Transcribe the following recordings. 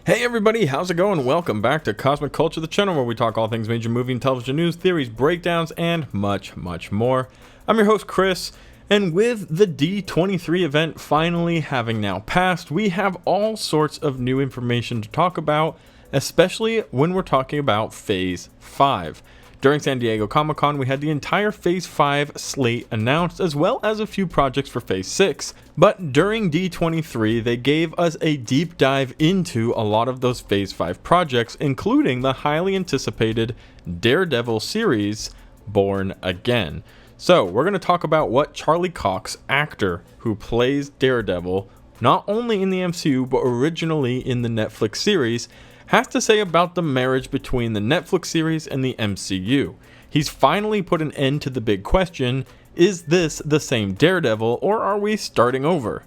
Hey everybody, how's it going? Welcome back to Cosmic Culture, the channel where we talk all things major movie and television news, theories, breakdowns, and much more. I'm your host Chris, and with the D23 event finally having now passed, we have all sorts of new information to talk about, especially when we're talking about Phase 5. During San Diego Comic-Con, we had the entire Phase 5 slate announced, as well as a few projects for Phase 6. But during D23, they gave us a deep dive into a lot of those Phase 5 projects, including the highly anticipated Daredevil series, Born Again. So, we're going to talk about what Charlie Cox, actor who plays Daredevil, not only in the MCU, but originally in the Netflix series, has to say about the marriage between the Netflix series and the MCU. He's finally put an end to the big question, is this the same Daredevil or are we starting over?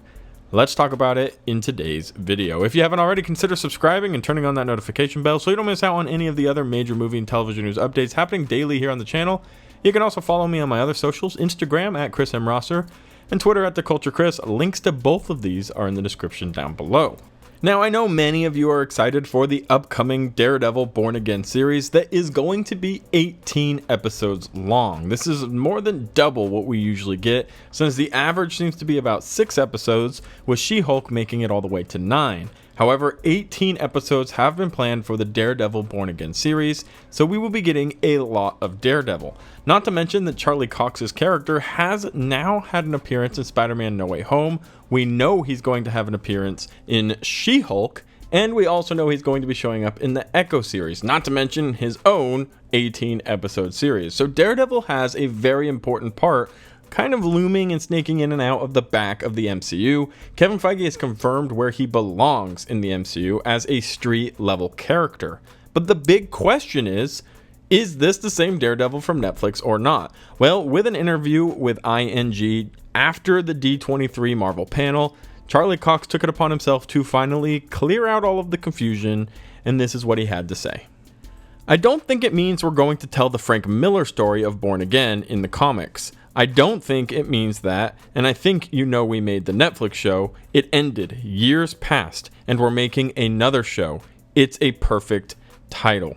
Let's talk about it in today's video. If you haven't already, consider subscribing and turning on that notification bell so you don't miss out on any of the other major movie and television news updates happening daily here on the channel. You can also follow me on my other socials, Instagram at Chris M. Rosser and Twitter at TheCultureChris. Links to both of these are in the description down below. Now, I know many of you are excited for the upcoming Daredevil Born Again series that is going to be 18 episodes long. This is more than double what we usually get, since the average seems to be about 6 episodes, with She-Hulk making it all the way to 9. However, 18 episodes have been planned for the Daredevil Born Again series, so we will be getting a lot of Daredevil. Not to mention that Charlie Cox's character has now had an appearance in Spider-Man No Way Home. We know he's going to have an appearance in She-Hulk, and we also know he's going to be showing up in the Echo series, not to mention his own 18 episode series. So Daredevil has a very important part kind of looming and snaking in and out of the back of the MCU. Kevin Feige has confirmed where he belongs in the MCU as a street level character. But the big question is this the same Daredevil from Netflix or not? Well, with an interview with ING after the D23 Marvel panel, Charlie Cox took it upon himself to finally clear out all of the confusion, and this is what he had to say. I don't think it means we're going to tell the Frank Miller story of Born Again in the comics. I don't think it means that, and I think you know we made the Netflix show. It ended, years passed, and we're making another show. It's a perfect title.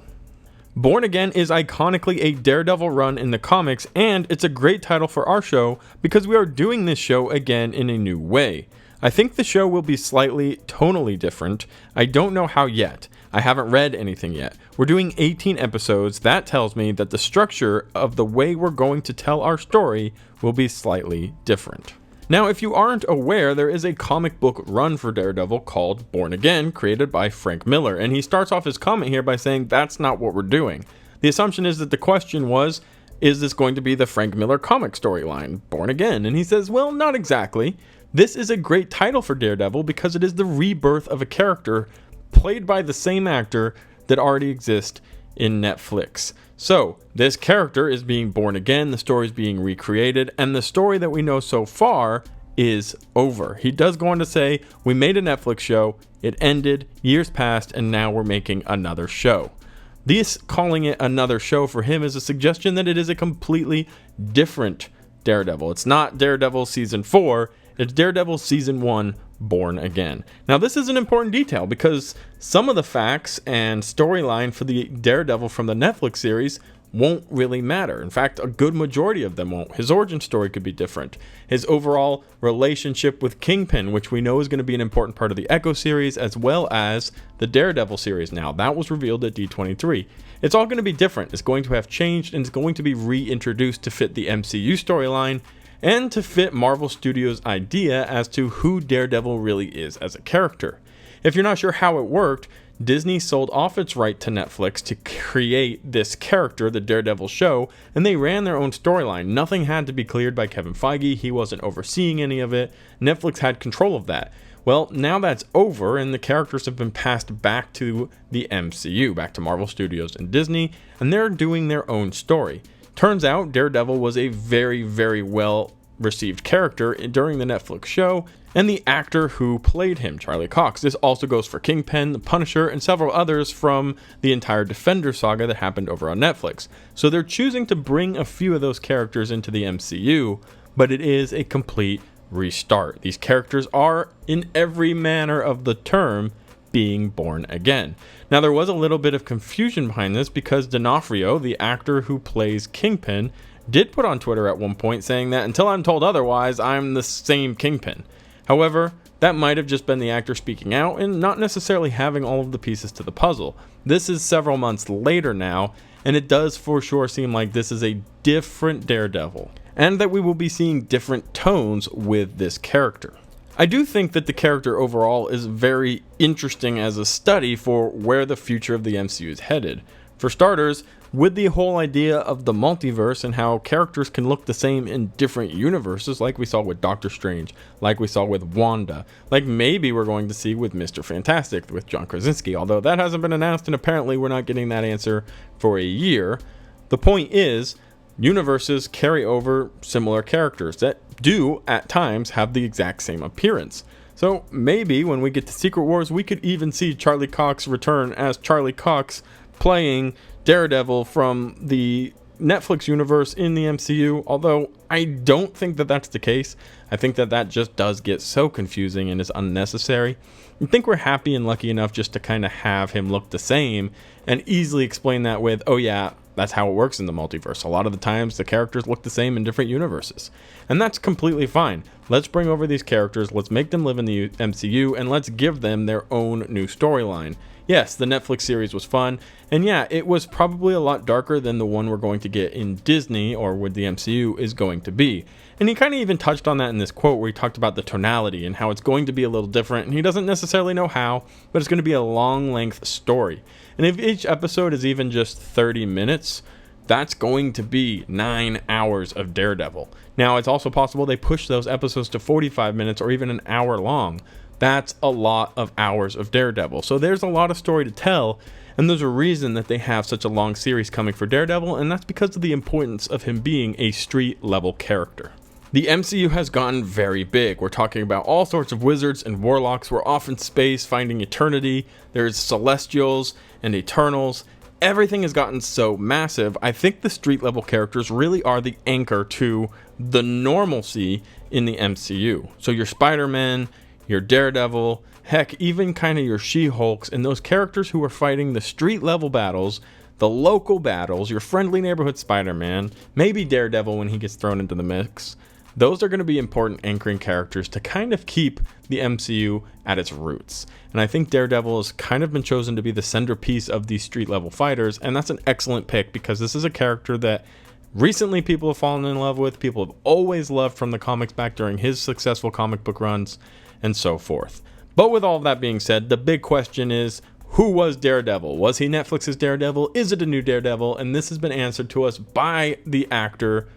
Born Again is iconically a Daredevil run in the comics, and it's a great title for our show because we are doing this show again in a new way. I think the show will be slightly tonally different. I don't know how yet. I haven't read anything yet. We're doing 18 episodes. That tells me that the structure of the way we're going to tell our story will be slightly different. Now, if you aren't aware, there is a comic book run for Daredevil called Born Again, created by Frank Miller, and he starts off his comment here by saying that's not what we're doing. The assumption is that the question was, is this going to be the Frank Miller comic storyline, Born Again? And he says, well, not exactly. This is a great title for Daredevil because it is the rebirth of a character played by the same actor that already exists in Netflix. So, this character is being born again, the story is being recreated, and the story that we know so far is over. He does go on to say, we made a Netflix show, it ended, years passed, and now we're making another show. This calling it another show for him is a suggestion that it is a completely different Daredevil. It's not Daredevil Season 4, it's Daredevil Season 1, Born Again. Now, this is an important detail because some of the facts and storyline for the Daredevil from the Netflix series won't really matter. In fact, a good majority of them won't. His origin story could be different. His overall relationship with Kingpin, which we know is going to be an important part of the Echo series, as well as the Daredevil series now. That was revealed at D23. It's all going to be different. It's going to have changed, and it's going to be reintroduced to fit the MCU storyline and to fit Marvel Studios' idea as to who Daredevil really is as a character. If you're not sure how it worked, Disney sold off its right to Netflix to create this character, the Daredevil show, and they ran their own storyline. Nothing had to be cleared by Kevin Feige. He wasn't overseeing any of it. Netflix had control of that. Well, now that's over, and the characters have been passed back to the MCU, back to Marvel Studios and Disney, and they're doing their own story. Turns out Daredevil was a very well received character during the Netflix show, and the actor who played him, Charlie Cox. This also goes for Kingpin, the Punisher, and several others from the entire Defender saga that happened over on Netflix. So they're choosing to bring a few of those characters into the MCU, but it is a complete restart. These characters are, in every manner of the term, being born again. Now, there was a little bit of confusion behind this because D'Onofrio, the actor who plays Kingpin, did put on Twitter at one point saying that until I'm told otherwise, I'm the same Kingpin. However, that might have just been the actor speaking out and not necessarily having all of the pieces to the puzzle. This is several months later now, and it does for sure seem like this is a different Daredevil, and that we will be seeing different tones with this character. I do think that the character overall is very interesting as a study for where the future of the MCU is headed. For starters, with the whole idea of the multiverse and how characters can look the same in different universes, like we saw with Doctor Strange, like we saw with Wanda, like maybe we're going to see with Mr. Fantastic with John Krasinski, although that hasn't been announced and apparently we're not getting that answer for a year. The point is, universes carry over similar characters that do at times have the exact same appearance. So maybe when we get to Secret Wars, we could even see Charlie Cox return as Charlie Cox playing Daredevil from the Netflix universe in the MCU, although I don't think that that's the case. I think that that just does get so confusing and is unnecessary. I think we're happy and lucky enough just to kind of have him look the same and easily explain that with, oh yeah, that's how it works in the multiverse. A lot of the times the characters look the same in different universes, and that's completely fine. Let's bring over these characters, let's make them live in the MCU, and let's give them their own new storyline. Yes, the Netflix series was fun, and yeah, it was probably a lot darker than the one we're going to get in Disney or with the MCU is going to be. And he kind of even touched on that in this quote where he talked about the tonality and how it's going to be a little different, and he doesn't necessarily know how, but it's going to be a long length story. And if each episode is even just 30 minutes, that's going to be 9 hours of Daredevil. Now, it's also possible they push those episodes to 45 minutes or even an hour long. That's a lot of hours of Daredevil. So there's a lot of story to tell, and there's a reason that they have such a long series coming for Daredevil, and that's because of the importance of him being a street-level character. The MCU has gotten very big. We're talking about all sorts of wizards and warlocks. We're off in space finding eternity. There's Celestials and Eternals. Everything has gotten so massive. I think the street-level characters really are the anchor to the normalcy in the MCU. So your Spider-Man, your Daredevil, heck, even kind of your She-Hulks, and those characters who are fighting the street-level battles, the local battles, your friendly neighborhood Spider-Man, maybe Daredevil when he gets thrown into the mix. Those are going to be important anchoring characters to kind of keep the MCU at its roots. And I think Daredevil has kind of been chosen to be the centerpiece of these street-level fighters, and that's an excellent pick because this is a character that recently people have fallen in love with, people have always loved from the comics back during his successful comic book runs, and so forth. But with all of that being said, the big question is, who was Daredevil? Was he Netflix's Daredevil? Is it a new Daredevil? And this has been answered to us by the actor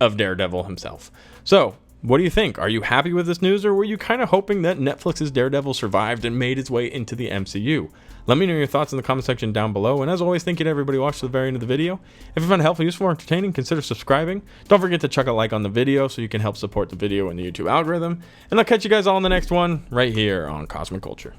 of Daredevil himself. So, what do you think? Are you happy with this news, or were you kind of hoping that Netflix's Daredevil survived and made its way into the MCU? Let me know your thoughts in the comment section down below, and as always, thank you to everybody who watched to the very end of the video. If you found it helpful, useful, or entertaining, consider subscribing. Don't forget to chuck a like on the video so you can help support the video in the YouTube algorithm, and I'll catch you guys all in the next one right here on Cosmic Culture.